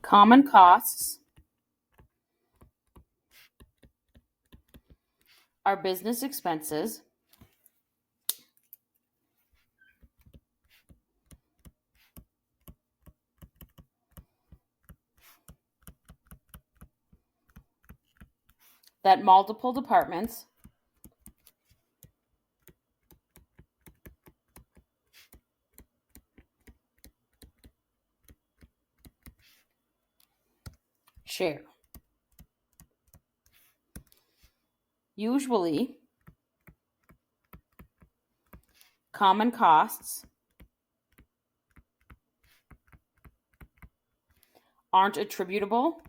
Common costs are business expenses that multiple departments share. Usually, common costs aren't attributable